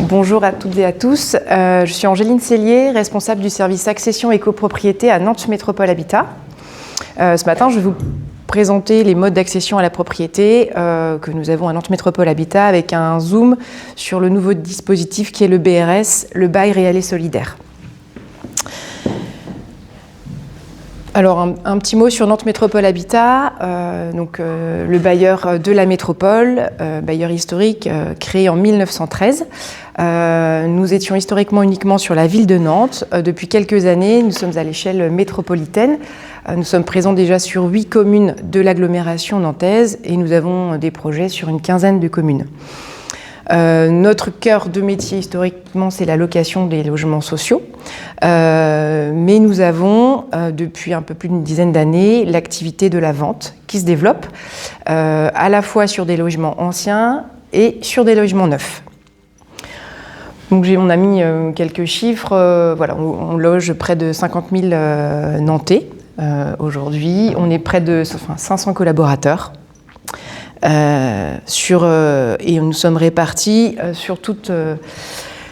Bonjour à toutes et à tous. Je suis Angéline Cellier, responsable du service accession et copropriété à Nantes Métropole Habitat. Ce matin, je vais vous présenter les modes d'accession à la propriété que nous avons à Nantes Métropole Habitat avec un zoom sur le nouveau dispositif qui est le BRS, le bail réel et solidaire. Alors un petit mot sur Nantes Métropole Habitat, le bailleur de la métropole, bailleur historique créé en 1913. Nous étions historiquement uniquement sur la ville de Nantes. Depuis quelques années, nous sommes à l'échelle métropolitaine. Nous sommes présents déjà sur 8 communes de l'agglomération nantaise et nous avons des projets sur une quinzaine de communes. Notre cœur de métier historiquement, c'est la location des logements sociaux. Mais nous avons, depuis un peu plus d'une dizaine d'années, l'activité de la vente qui se développe, à la fois sur des logements anciens et sur des logements neufs. Donc on a mis quelques chiffres. On loge près de 50 000 Nantais aujourd'hui. On est près de 500 collaborateurs. Et nous sommes répartis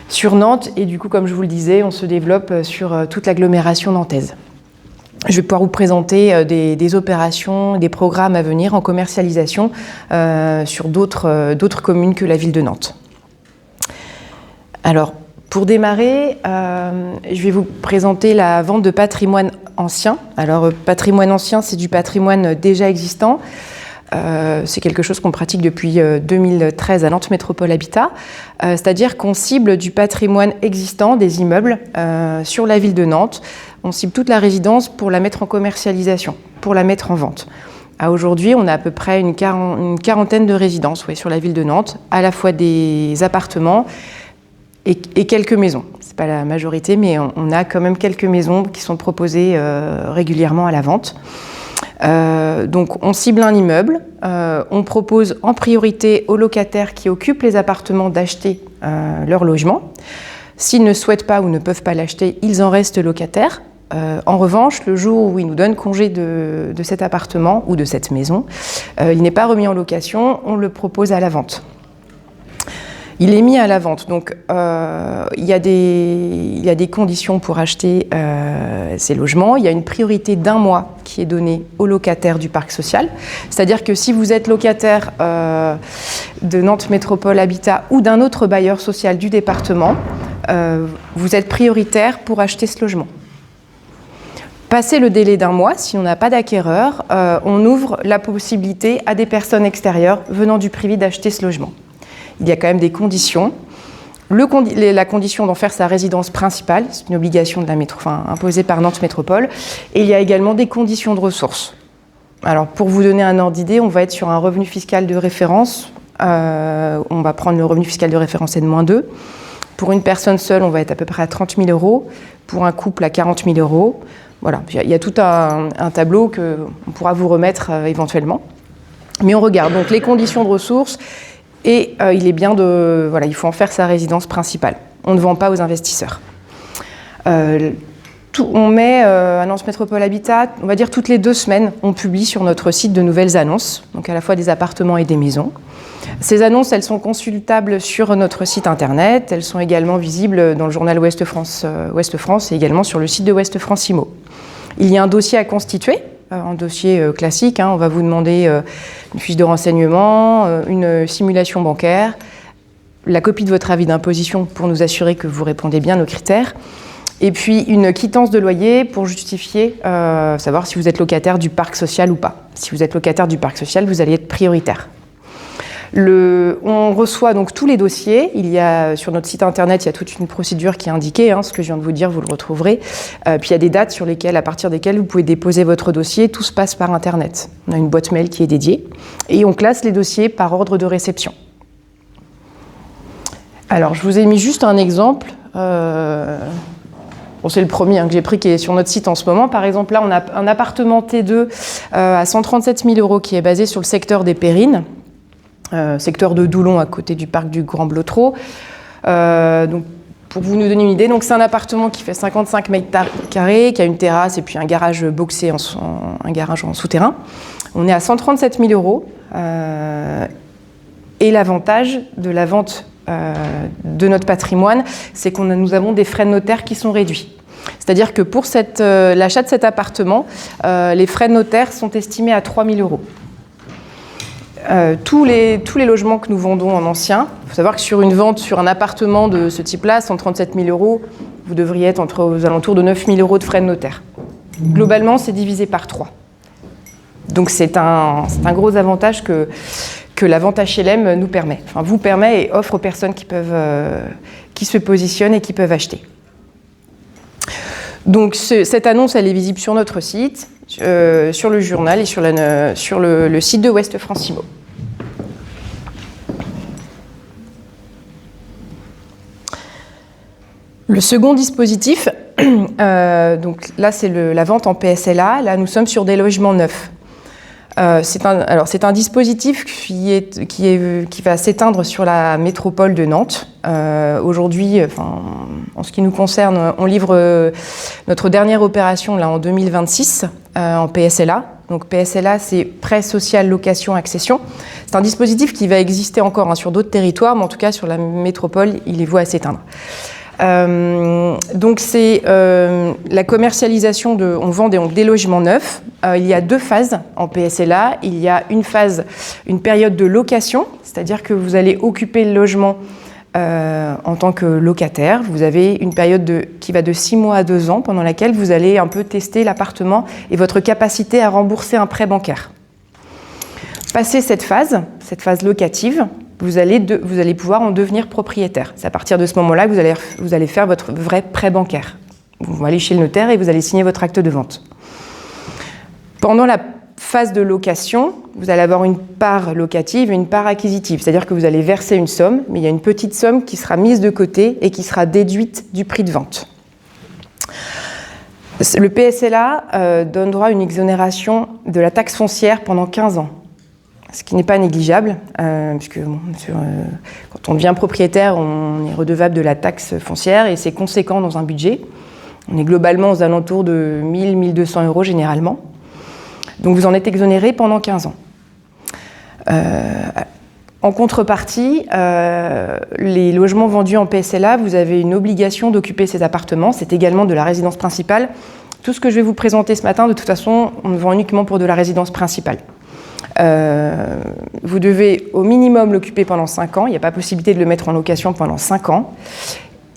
sur Nantes et du coup, comme je vous le disais, on se développe sur toute l'agglomération nantaise. Je vais pouvoir vous présenter des opérations, des programmes à venir en commercialisation sur d'autres communes que la ville de Nantes. Alors, pour démarrer, je vais vous présenter la vente de patrimoine ancien. Alors, patrimoine ancien, c'est du patrimoine déjà existant. C'est quelque chose qu'on pratique depuis 2013 à Nantes Métropole Habitat, c'est-à-dire qu'on cible du patrimoine existant, des immeubles, sur la ville de Nantes. On cible toute la résidence pour la mettre en commercialisation, pour la mettre en vente. Aujourd'hui, on a à peu près une quarantaine de résidences sur la ville de Nantes, à la fois des appartements et quelques maisons. Ce n'est pas la majorité, mais on a quand même quelques maisons qui sont proposées régulièrement à la vente. Donc on cible un immeuble, on propose en priorité aux locataires qui occupent les appartements d'acheter leur logement. S'ils ne souhaitent pas ou ne peuvent pas l'acheter, ils en restent locataires. En revanche, le jour où ils nous donnent congé de cet appartement ou de cette maison, il n'est pas remis en location, on le propose à la vente. Il est mis à la vente, donc il y a des conditions pour acheter ces logements. Il y a une priorité d'1 mois qui est donnée aux locataires du parc social. C'est-à-dire que si vous êtes locataire de Nantes Métropole Habitat ou d'un autre bailleur social du département, vous êtes prioritaire pour acheter ce logement. Passé le délai d'1 mois, si on n'a pas d'acquéreur, on ouvre la possibilité à des personnes extérieures venant du privé d'acheter ce logement. Il y a quand même des conditions. La condition d'en faire sa résidence principale, c'est une obligation imposée par Nantes Métropole. Et il y a également des conditions de ressources. Alors, pour vous donner un ordre d'idée, on va être sur un revenu fiscal de référence. On va prendre le revenu fiscal de référence N-2. Pour une personne seule, on va être à peu près à 30 000 euros. Pour un couple, à 40 000 euros. Voilà, il y a tout un tableau qu'on pourra vous remettre éventuellement. Mais on regarde donc les conditions de ressources. Et il faut en faire sa résidence principale. On ne vend pas aux investisseurs. On met à Nantes Métropole Habitat, on va dire toutes les 2 semaines, on publie sur notre site de nouvelles annonces, donc à la fois des appartements et des maisons. Ces annonces, elles sont consultables sur notre site internet, elles sont également visibles dans le journal Ouest France et également sur le site de Ouest France Immo. Il y a un dossier à constituer. Un dossier classique, on va vous demander une fiche de renseignement, une simulation bancaire, la copie de votre avis d'imposition pour nous assurer que vous répondez bien aux critères, et puis une quittance de loyer pour justifier, savoir si vous êtes locataire du parc social ou pas. Si vous êtes locataire du parc social, vous allez être prioritaire. On reçoit donc tous les dossiers. Sur notre site internet, il y a toute une procédure qui est indiquée. Ce que je viens de vous dire, vous le retrouverez. Puis il y a des dates à partir desquelles vous pouvez déposer votre dossier. Tout se passe par internet. On a une boîte mail qui est dédiée. Et on classe les dossiers par ordre de réception. Alors, je vous ai mis juste un exemple. C'est le premier que j'ai pris qui est sur notre site en ce moment. Par exemple, là, on a un appartement T2 à 137 000 euros qui est basé sur le secteur des Pérines. Secteur de Doulon à côté du parc du Grand Blotreau. Donc, pour vous nous donner une idée, c'est un appartement qui fait 55 mètres carrés, qui a une terrasse et puis un garage boxé, un garage en souterrain. On est à 137 000 euros. Et l'avantage de la vente de notre patrimoine, c'est que nous avons des frais de notaire qui sont réduits. C'est-à-dire que pour l'achat de cet appartement, les frais de notaire sont estimés à 3 000 €. Tous les logements que nous vendons en ancien, il faut savoir que sur une vente sur un appartement de ce type-là, 137 000 €, vous devriez être aux alentours de 9 000 € de frais de notaire. Globalement, c'est divisé par 3. Donc c'est un gros avantage que la vente HLM nous permet, enfin vous permet et offre aux personnes qui se positionnent et qui peuvent acheter. Donc cette annonce, elle est visible sur notre site, sur le journal et sur le site de Ouest France Immo. Le second dispositif, donc là c'est la vente en PSLA, là nous sommes sur des logements neufs. C'est un dispositif qui va s'éteindre sur la métropole de Nantes. Aujourd'hui, en ce qui nous concerne, on livre notre dernière opération là, en 2026 en PSLA. Donc PSLA, c'est prêt social location accession. C'est un dispositif qui va exister encore sur d'autres territoires, mais en tout cas sur la métropole, il est voué à s'éteindre. Donc c'est la commercialisation on vend des logements neufs. Il y a 2 phases en PSLA. Il y a une période de location, c'est-à-dire que vous allez occuper le logement en tant que locataire. Vous avez une période qui va de 6 mois à 2 ans, pendant laquelle vous allez un peu tester l'appartement et votre capacité à rembourser un prêt bancaire. Passé cette phase locative, vous allez pouvoir en devenir propriétaire. C'est à partir de ce moment-là que vous allez faire votre vrai prêt bancaire. Vous allez chez le notaire et vous allez signer votre acte de vente. Pendant la phase de location, vous allez avoir une part locative et une part acquisitive. C'est-à-dire que vous allez verser une somme, mais il y a une petite somme qui sera mise de côté et qui sera déduite du prix de vente. Le PSLA donne droit à une exonération de la taxe foncière pendant 15 ans. Ce qui n'est pas négligeable, puisque quand on devient propriétaire, on est redevable de la taxe foncière et c'est conséquent dans un budget. On est globalement aux alentours de 1 000 1 200 € généralement. Donc vous en êtes exonéré pendant 15 ans. En contrepartie, les logements vendus en PSLA, vous avez une obligation d'occuper ces appartements. C'est également de la résidence principale. Tout ce que je vais vous présenter ce matin, de toute façon, on le vend uniquement pour de la résidence principale. Vous devez au minimum l'occuper pendant 5 ans. Il n'y a pas possibilité de le mettre en location pendant 5 ans.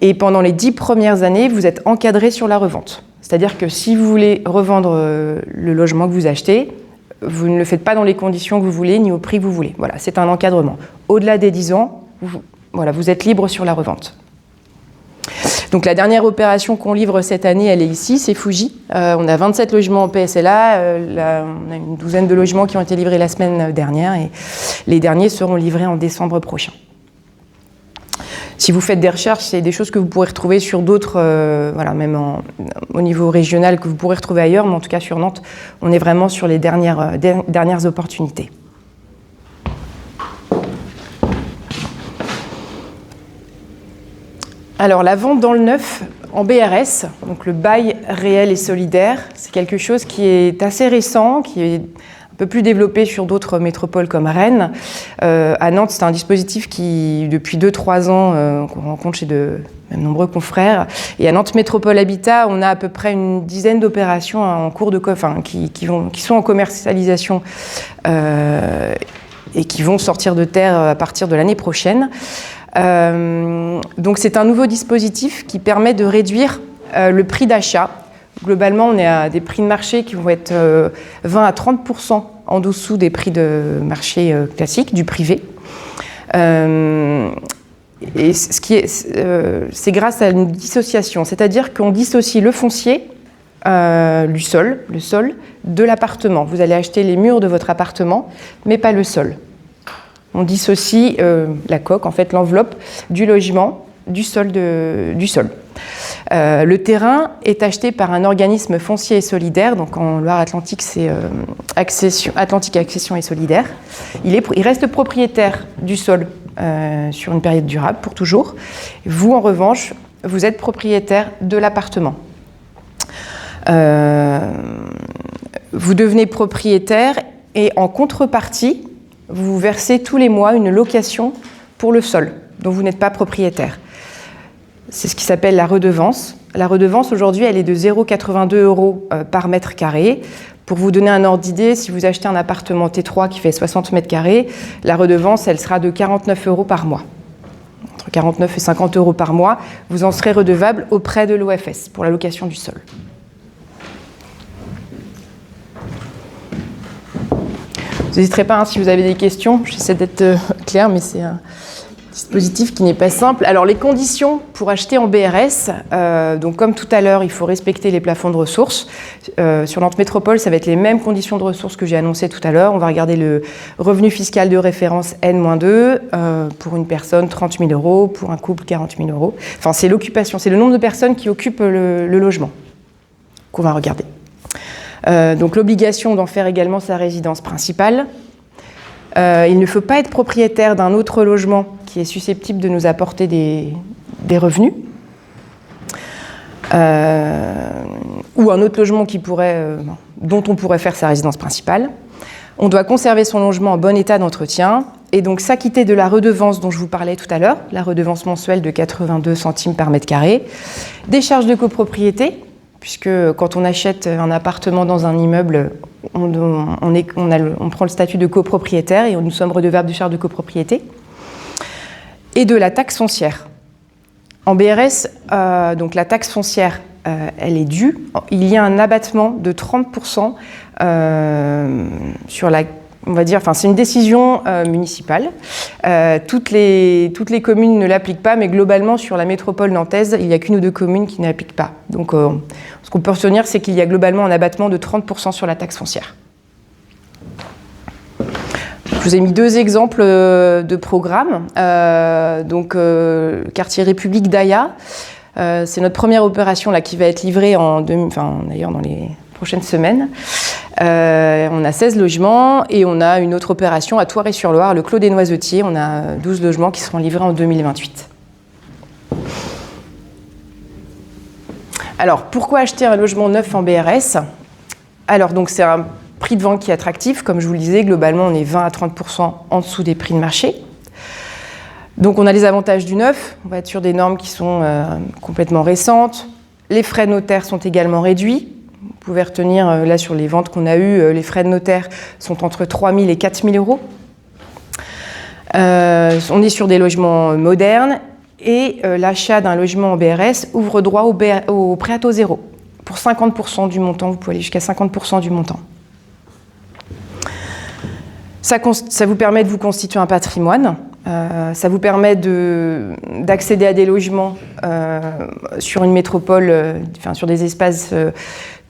Et pendant les 10 premières années, vous êtes encadré sur la revente. C'est-à-dire que si vous voulez revendre le logement que vous achetez, vous ne le faites pas dans les conditions que vous voulez, ni au prix que vous voulez. Voilà, c'est un encadrement. Au-delà des 10 ans, vous êtes libre sur la revente. Donc la dernière opération qu'on livre cette année, elle est ici, c'est Fuji. On a 27 logements en PSLA, on a une douzaine de logements qui ont été livrés la semaine dernière et les derniers seront livrés en décembre prochain. Si vous faites des recherches, c'est des choses que vous pourrez retrouver sur d'autres, même au niveau régional, que vous pourrez retrouver ailleurs, mais en tout cas sur Nantes, on est vraiment sur les dernières opportunités. Alors la vente dans le neuf en BRS, donc le bail réel et solidaire, c'est quelque chose qui est assez récent, qui est un peu plus développé sur d'autres métropoles comme Rennes. À Nantes, c'est un dispositif qui, depuis 2-3 ans, qu'on rencontre chez de même nombreux confrères. Et à Nantes Métropole Habitat, on a à peu près une dizaine d'opérations en cours qui sont en commercialisation et qui vont sortir de terre à partir de l'année prochaine. Donc c'est un nouveau dispositif qui permet de réduire le prix d'achat. Globalement, on est à des prix de marché qui vont être 20 à 30% en dessous des prix de marché classiques, du privé. Et c'est grâce à une dissociation, c'est-à-dire qu'on dissocie le foncier, le sol, de l'appartement. Vous allez acheter les murs de votre appartement, mais pas le sol. On dissocie la coque, en fait l'enveloppe du logement, du sol. Le terrain est acheté par un organisme foncier et solidaire, donc en Loire-Atlantique c'est Atlantique Accession et Solidaire. Il reste propriétaire du sol sur une période durable pour toujours. Vous en revanche, vous êtes propriétaire de l'appartement. Vous devenez propriétaire et en contrepartie, vous versez tous les mois une location pour le sol. dont vous n'êtes pas propriétaire. C'est ce qui s'appelle la redevance. La redevance, aujourd'hui, elle est de 0,82 € par mètre carré. Pour vous donner un ordre d'idée, si vous achetez un appartement T3 qui fait 60 mètres carrés, la redevance, elle sera de 49 € par mois. Entre 49 et 50 € par mois, vous en serez redevable auprès de l'OFS pour la location du sol. Vous n'hésiterez pas si vous avez des questions. J'essaie d'être claire, mais c'est un dispositif qui n'est pas simple. Alors, les conditions pour acheter en BRS, donc comme tout à l'heure, il faut respecter les plafonds de ressources. Sur Nantes Métropole, ça va être les mêmes conditions de ressources que j'ai annoncées tout à l'heure. On va regarder le revenu fiscal de référence N-2, pour une personne 30 000 €, pour un couple 40 000 €. Enfin, c'est l'occupation, c'est le nombre de personnes qui occupent le logement qu'on va regarder. Donc l'obligation d'en faire également sa résidence principale. Il ne faut pas être propriétaire d'un autre logement qui est susceptible de nous apporter des revenus, ou un autre logement dont on pourrait faire sa résidence principale. On doit conserver son logement en bon état d'entretien et donc s'acquitter de la redevance dont je vous parlais tout à l'heure, la redevance mensuelle de 82 centimes par mètre carré, des charges de copropriété, puisque quand on achète un appartement dans un immeuble, on prend le statut de copropriétaire et nous sommes redevables de charges de copropriété, et de la taxe foncière. En BRS, donc la taxe foncière, elle est due. Il y a un abattement de 30% sur la... On va dire, c'est une décision municipale. Toutes les communes ne l'appliquent pas, mais globalement, sur la métropole nantaise, il n'y a qu'une ou deux communes qui ne l'appliquent pas. Donc, ce qu'on peut retenir, c'est qu'il y a globalement un abattement de 30% sur la taxe foncière. Je vous ai mis deux exemples de programmes. Quartier République d'Aya, c'est notre première opération là, qui va être livrée d'ailleurs dans les prochaines semaines. On a 16 logements et on a une autre opération à Thouaré-sur-Loire, le Clos des Noisetiers. On a 12 logements qui seront livrés en 2028. Alors, pourquoi acheter un logement neuf en BRS ? Alors, donc, c'est un prix de vente qui est attractif. Comme je vous le disais, globalement, on est 20 à 30% en dessous des prix de marché. Donc, on a les avantages du neuf. On va être sur des normes qui sont complètement récentes. Les frais notaires sont également réduits. Vous pouvez retenir, là, sur les ventes qu'on a eues, les frais de notaire sont entre 3 000 et 4 000 €. On est sur des logements modernes et l'achat d'un logement en BRS ouvre droit au prêt à taux zéro. Pour 50% du montant, vous pouvez aller jusqu'à 50% du montant. Ça vous permet de vous constituer un patrimoine. Ça vous permet d'accéder à des logements sur une métropole, sur des espaces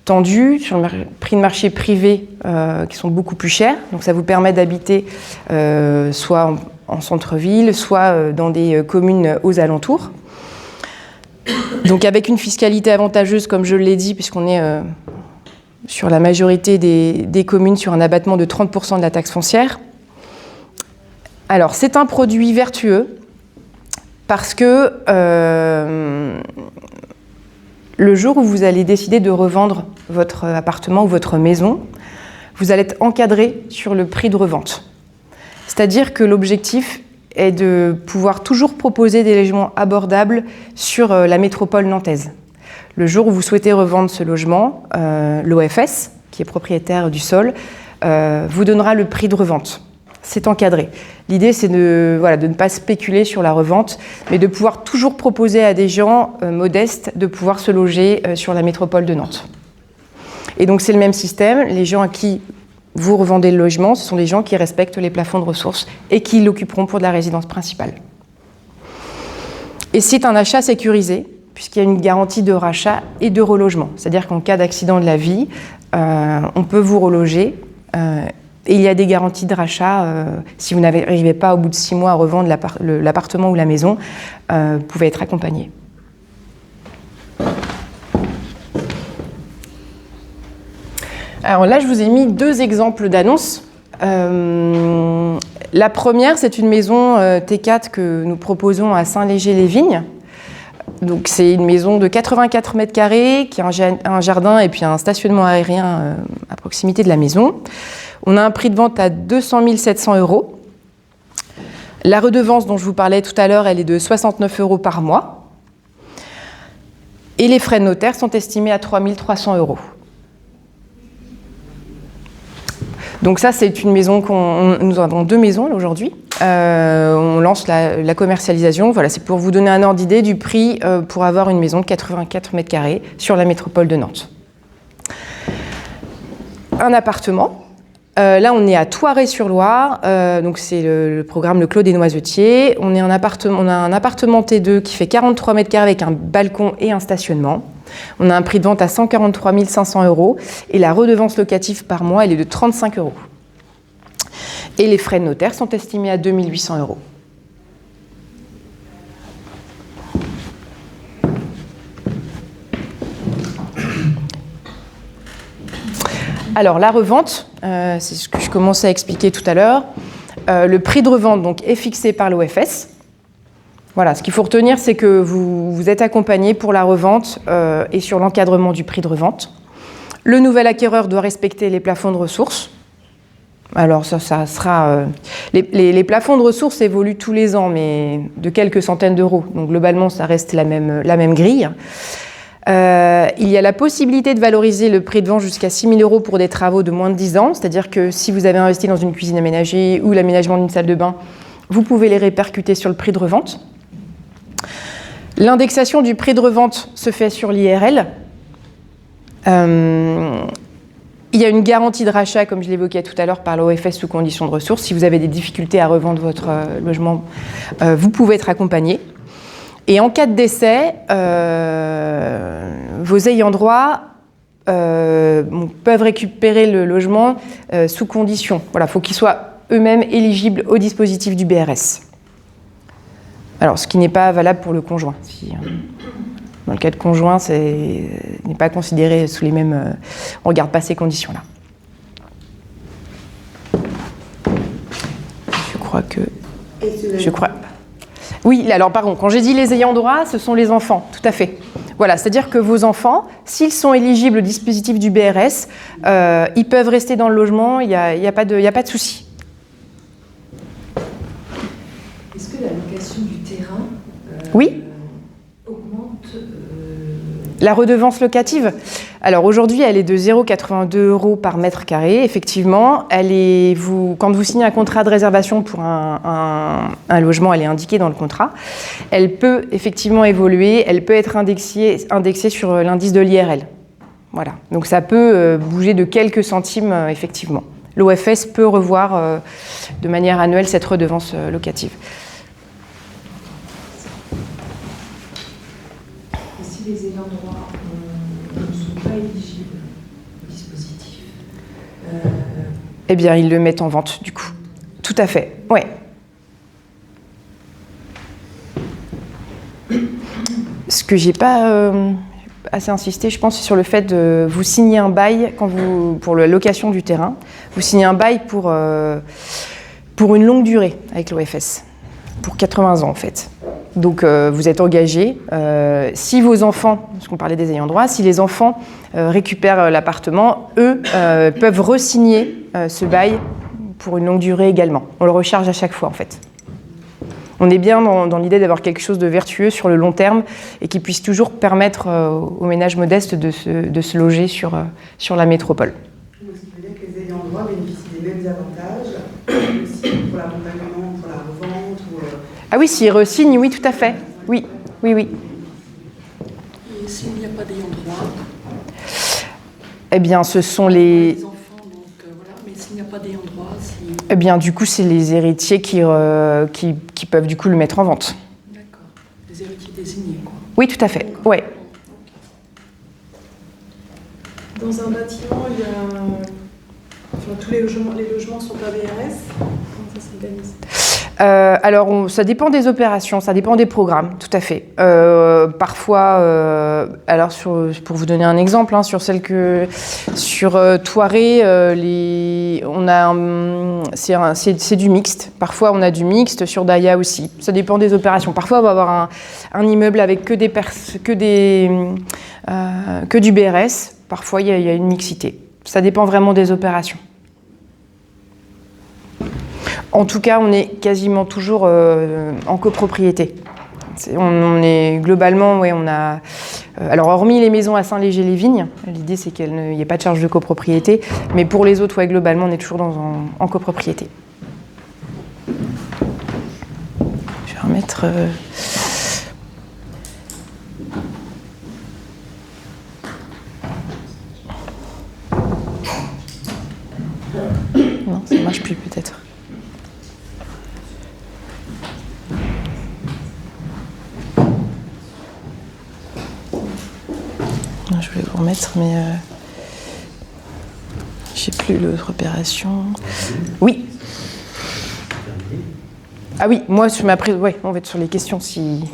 tendus, sur le prix de marché privé qui sont beaucoup plus chers. Donc ça vous permet d'habiter soit en centre-ville, soit dans des communes aux alentours. Donc avec une fiscalité avantageuse, comme je l'ai dit, puisqu'on est sur la majorité des communes sur un abattement de 30% de la taxe foncière. Alors c'est un produit vertueux parce que le jour où vous allez décider de revendre votre appartement ou votre maison, vous allez être encadré sur le prix de revente. C'est-à-dire que l'objectif est de pouvoir toujours proposer des logements abordables sur la métropole nantaise. Le jour où vous souhaitez revendre ce logement, l'OFS, qui est propriétaire du sol, vous donnera le prix de revente. C'est encadré. L'idée, c'est de ne pas spéculer sur la revente, mais de pouvoir toujours proposer à des gens modestes de pouvoir se loger sur la métropole de Nantes. Et donc, c'est le même système. Les gens à qui vous revendez le logement, ce sont des gens qui respectent les plafonds de ressources et qui l'occuperont pour de la résidence principale. Et c'est un achat sécurisé, puisqu'il y a une garantie de rachat et de relogement. C'est-à-dire qu'en cas d'accident de la vie, on peut vous reloger. Et il y a des garanties de rachat. Si vous n'arrivez pas au bout de 6 mois à revendre l'appartement ou la maison, vous pouvez être accompagné. Alors là, je vous ai mis 2 exemples d'annonces. La première, c'est une maison T4 que nous proposons à Saint-Léger-les-Vignes. Donc c'est une maison de 84 mètres carrés qui a un jardin et puis un stationnement aérien à proximité de la maison. On a un prix de vente à 200 700 €. La redevance dont je vous parlais tout à l'heure, elle est de 69 € par mois. Et les frais de notaire sont estimés à 3 300 €. Donc ça, c'est une maison nous avons 2 maisons aujourd'hui. On lance la commercialisation. Voilà, c'est pour vous donner un ordre d'idée du prix pour avoir une maison de 84 mètres carrés sur la métropole de Nantes. Un appartement. Là, on est à Thoiré-sur-Loire. Donc c'est le programme Le Clos des Noisetiers. On a un appartement T2 qui fait 43 mètres carrés avec un balcon et un stationnement. On a un prix de vente à 143 500 € et la redevance locative par mois, elle est de 35 €. Et les frais de notaire sont estimés à 2 800 €. Alors la revente, c'est ce que je commençais à expliquer tout à l'heure. Le prix de revente donc, est fixé par l'OFS. Voilà, ce qu'il faut retenir, c'est que vous êtes accompagné pour la revente et sur l'encadrement du prix de revente. Le nouvel acquéreur doit respecter les plafonds de ressources. Alors ça sera... les plafonds de ressources évoluent tous les ans, mais de quelques centaines d'euros. Donc globalement, ça reste la même grille. Il y a la possibilité de valoriser le prix de vente jusqu'à 6 000 € pour des travaux de moins de 10 ans. C'est-à-dire que si vous avez investi dans une cuisine aménagée ou l'aménagement d'une salle de bain, vous pouvez les répercuter sur le prix de revente. L'indexation du prix de revente se fait sur l'IRL. Il y a une garantie de rachat, comme je l'évoquais tout à l'heure, par l'OFS sous condition de ressources. Si vous avez des difficultés à revendre votre logement, vous pouvez être accompagné. Et en cas de décès, vos ayants droit peuvent récupérer le logement sous condition. Voilà, il faut qu'ils soient eux-mêmes éligibles au dispositif du BRS. Alors, ce qui n'est pas valable pour le conjoint. Dans le cas de conjoint, n'est pas considéré sous les mêmes... on ne regarde pas ces conditions-là. Je crois... Oui, alors pardon, quand j'ai dit les ayants droit, ce sont les enfants, tout à fait. Voilà, c'est-à-dire que vos enfants, s'ils sont éligibles au dispositif du BRS, ils peuvent rester dans le logement, il n'y a pas de souci. Est-ce que la location du terrain oui augmente la redevance locative? Alors aujourd'hui, elle est de 0,82 € par mètre carré. Effectivement, quand vous signez un contrat de réservation pour un logement, elle est indiquée dans le contrat. Elle peut effectivement évoluer, elle peut être indexée sur l'indice de l'IRL. Voilà. Donc ça peut bouger de quelques centimes, effectivement. L'OFS peut revoir de manière annuelle cette redevance locative. Et si les ayants droit ne sont pas éligibles au dispositif Eh bien, ils le mettent en vente, du coup. Tout à fait, oui. Ce que j'ai pas assez insisté, je pense, c'est sur le fait de vous signer un bail pour la location du terrain. Vous signez un bail pour une longue durée avec l'OFS, pour 80 ans en fait. Donc vous êtes engagé. Si vos enfants, parce qu'on parlait des ayants droit, si les enfants récupèrent l'appartement, eux peuvent re-signer ce bail pour une longue durée également. On le recharge à chaque fois en fait. On est bien dans l'idée d'avoir quelque chose de vertueux sur le long terme et qui puisse toujours permettre aux ménages modestes de se loger sur la métropole. Ce qui veut dire que les ayants droit bénéficient des mêmes avantages aussi pour l'accompagnement, pour la revente ou Ah oui, s'ils re-signent, oui, tout à fait. Oui. Et s'il n'y a pas d'ayants droit Eh bien, ce sont les... enfants, donc, voilà. Mais s'il n'y a pas d'ayants droit, Eh bien, du coup, c'est les héritiers qui peuvent, du coup, le mettre en vente. D'accord. Les héritiers désignés, quoi. Oui, tout à fait. Ouais. dans un bâtiment, il y a tous les logements sont pas BRS. Comment ça s'organise? Alors, ça dépend des opérations, ça dépend des programmes, tout à fait. Parfois, alors pour vous donner un exemple, sur Thoiré, c'est du mixte. Parfois, on a du mixte, sur Daya aussi. Ça dépend des opérations. Parfois, on va avoir un immeuble avec que du BRS. Parfois, il y a une mixité. Ça dépend vraiment des opérations. En tout cas, on est quasiment toujours en copropriété. On est globalement, ouais, on a... alors, hormis les maisons à Saint-Léger-les-Vignes, l'idée c'est qu'il n'y ait pas de charge de copropriété, mais pour les autres, ouais, globalement, on est toujours en copropriété. Je vais remettre... Non, ça ne marche plus peut-être. Je voulais vous remettre, mais j'ai plus l'autre opération. Oui. Ah oui, moi sur ma prise, ouais, on va être sur les questions si.